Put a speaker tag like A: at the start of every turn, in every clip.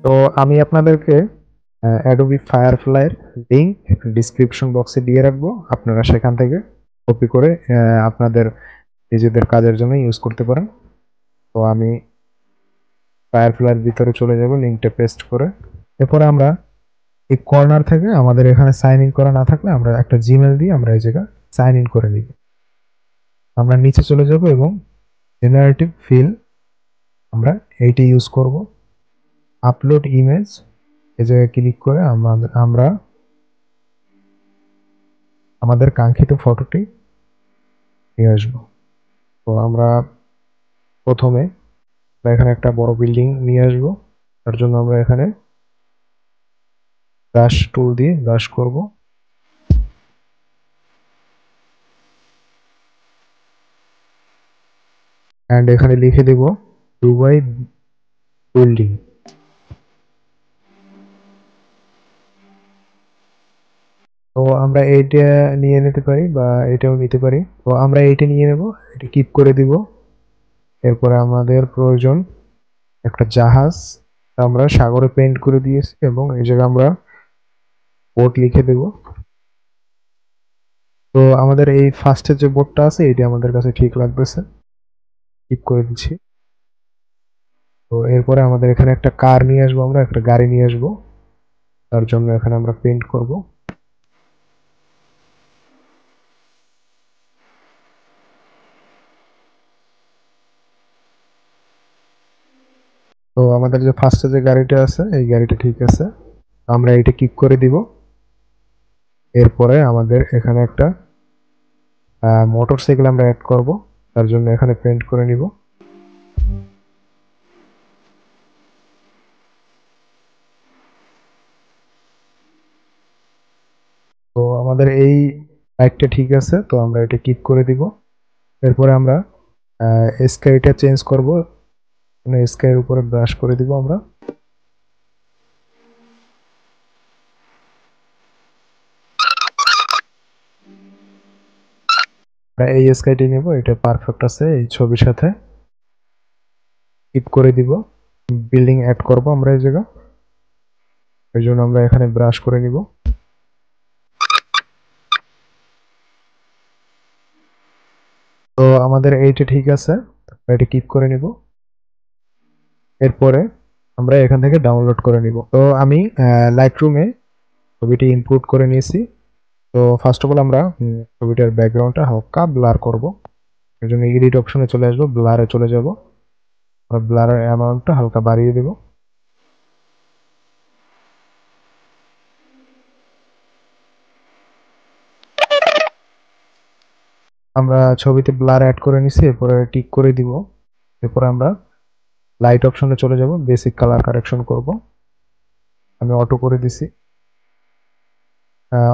A: তো আমি আপনাদেরকে অ্যাডোবি ফায়ারফ্লাই এর লিংক ডেসক্রিপশন বক্সে দিয়ে রাখবো। আপনারা সেখান থেকে কপি করে আপনাদের নিজেদের কাজের জন্য ইউজ করতে পারেন। তো আমি ফায়ারফ্লাই এর ভিতরে চলে যাব লিংকটা পেস্ট করে। এরপরে আমরা এই কর্নার থেকে আমাদের এখানে সাইন ইন করা না থাকলে আমরা একটা জিমেল দিয়ে আমরা এই জায়গায় সাইন ইন করে নিব। আমরা নিচে চলে যাব এবং জেনারেটিভ ফিল আমরা এইটি ইউজ করব। আপলোড ইমেজ এই জায়গায় ক্লিক করে আমরা আমাদের কাঙ্ক্ষিত ফটোটি নিয়ে আসবো। তো আমরা প্রথমে এখানে একটা বড় বিল্ডিং নিয়ে আসবো। তার জন্য আমরা এখানে ব্রাশ টুল দিয়ে ব্রাশ করব। এন্ড এখানে লিখে দেব দুবাই বিল্ডিং। তো আমরা এইটা নিয়ে নিতে পারি বা এটাও নিতে পারি। তো আমরা এইটা নিয়ে নেব, এটা কিপ করে দিব। এরপরে আমাদের প্রয়োজন একটা জাহাজ, আমরা সাগরে পেইন্ট করে দিয়েছি এবং এই জায়গায় আমরা বোট লিখে দেব। তো আমাদের এই ফার্স্টের যে বোটটা আছে এটি আমাদের কাছে ঠিক লাগতেছে, কিপ করে দিচ্ছি। তো এরপরে আমাদের এখানে একটা কার নিয়ে আসবো, আমরা একটা গাড়ি নিয়ে আসবো। তার জন্য এখানে আমরা পেইন্ট করব। তো আমাদের যে ফার্স্টে যে গাড়িটা আছে এই গাড়িটা ঠিক আছে, আমরা এটা কিক করে দিব। এরপরে আমাদের এখানে একটা মোটরসাইকেল আমরা অ্যাড করব। তার জন্য এখানে পেইন্ট করে নিব। তো আমাদের এই বাইকটা ঠিক আছে, তো আমরা এটা কিক করে দিব। এরপরে আমরা স্কাইটা চেঞ্জ করব, স্কাইয়ের উপরে ব্রাশ করে দিব। আমরা এই স্কাইটি নেব, এটা পারফেক্ট আছে এই ছবির সাথে। কিপ করে দিব, বিল্ডিং অ্যাড করব আমরা এই জায়গা, এই জন্য আমরা এখানে ব্রাশ করে নিব। তো আমাদের এইটা ঠিক আছে, এটা কিপ করে নিব। এরপরে আমরা এখান থেকে ডাউনলোড করে নিব। তো আমি লাইটরুমে ছবিটি ইনপুট করে নিয়েছি। তো ফার্স্ট অফ অল আমরা ছবিটার ব্যাকগ্রাউন্ডটা হালকা ব্লার করব। এর জন্য এডিট অপশনে চলে আসবো, ব্লারে চলে যাব। আমরা ব্লারের অ্যামাউন্টটা হালকা বাড়িয়ে দেব। আমরা ছবিতে ব্লার অ্যাড করে নিছি, এরপরে টিক করে দিব। এরপর আমরা লাইট অপশনে চলে যাব, বেসিক কালার কারেকশন করব। আমি অটো করে দিছি।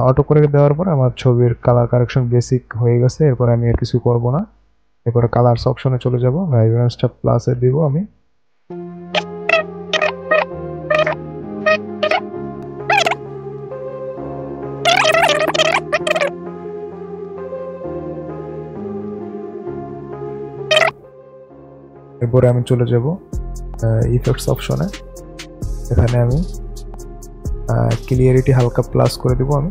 A: অটো করে দেওয়ার পর আমার ছবির কালার কারেকশন বেসিক হয়ে গেছে। এরপর আমি আর কিছু করব না। এরপরে কালারস অপশনে চলে যাব, ভাইব্রেন্সটা প্লাসে দিব আমি। এরপরে আমি চলে যাব ইফেক্টস অপশনে। এখানে আমি ক্লিয়ারিটি হালকা প্লাস করে দেব। আমি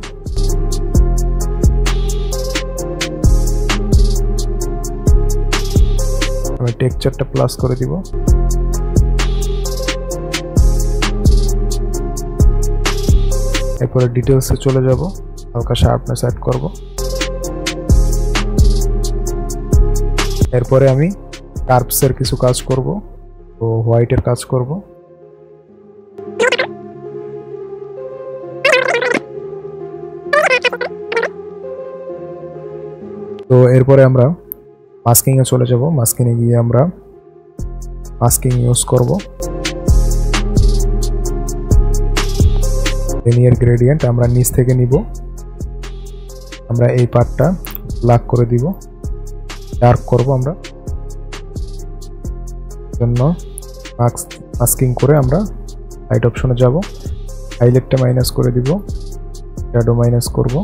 A: টেক্সচারটা প্লাস করে দিব। এরপরে ডিটেলসে চলে যাব, হালকা শার্পনেস অ্যাড করব। এরপরে আমি কার্ভসের কিছু কাজ করব, তো হোয়াইটের কাজ করব। তো এরপরে আমরা মাস্কিং এ চলে যাব। মাস্কিং এ গিয়ে আমরা মাস্কিং ইউজ করব। লিনিয়ার গ্রেডিয়েন্ট আমরা নিচ থেকে নিব। আমরা এই পার্টটা ব্ল্যাক করে দিব, ডার্ক করব। আমরা জন্য মাস্কিং করে আমরা লাইট অপশনে যাব, হাইলাইটটা মাইনাস করে দিব, শ্যাডো মাইনাস করব,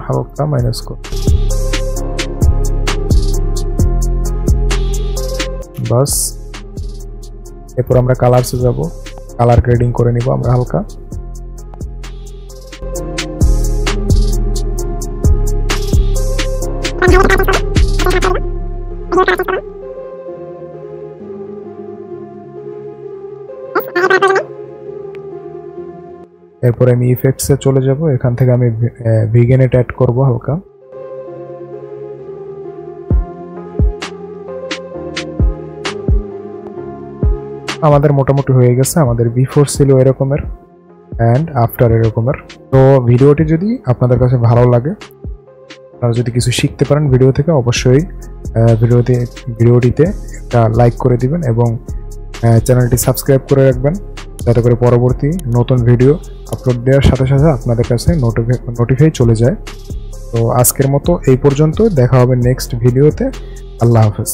A: হালকা মাইনাস করব। বাস এরপর আমরা কালারসে যাব, কালার গ্রেডিং করে নিব আমরা হালকা। এরপর আমি ইফেক্টসে চলে যাব, এখান থেকে আমি ভিগেনেট অ্যাড করব হালকা। আমাদের মোটামুটি হয়ে গেছে, আমাদের বিফোর ছিল এরকমের অ্যান্ড আফটার এরকমের। তো ভিডিওটি যদি আপনাদের কাছে ভালো লাগে, আপনারা যদি কিছু শিখতে পারেন ভিডিও থেকে, অবশ্যই ভিডিওটিতে একটা লাইক করে দিবেন এবং চ্যানেলটি সাবস্ক্রাইব করে রাখবেন, যাতে করে পরবর্তী নতুন ভিডিও আপলোড দেওয়ার সাথে সাথে আপনাদের কাছে নোটিফাই চলে যায়। তো আজকের মতো এই পর্যন্ত, দেখা হবে নেক্সট ভিডিওতে। আল্লাহ হাফেজ।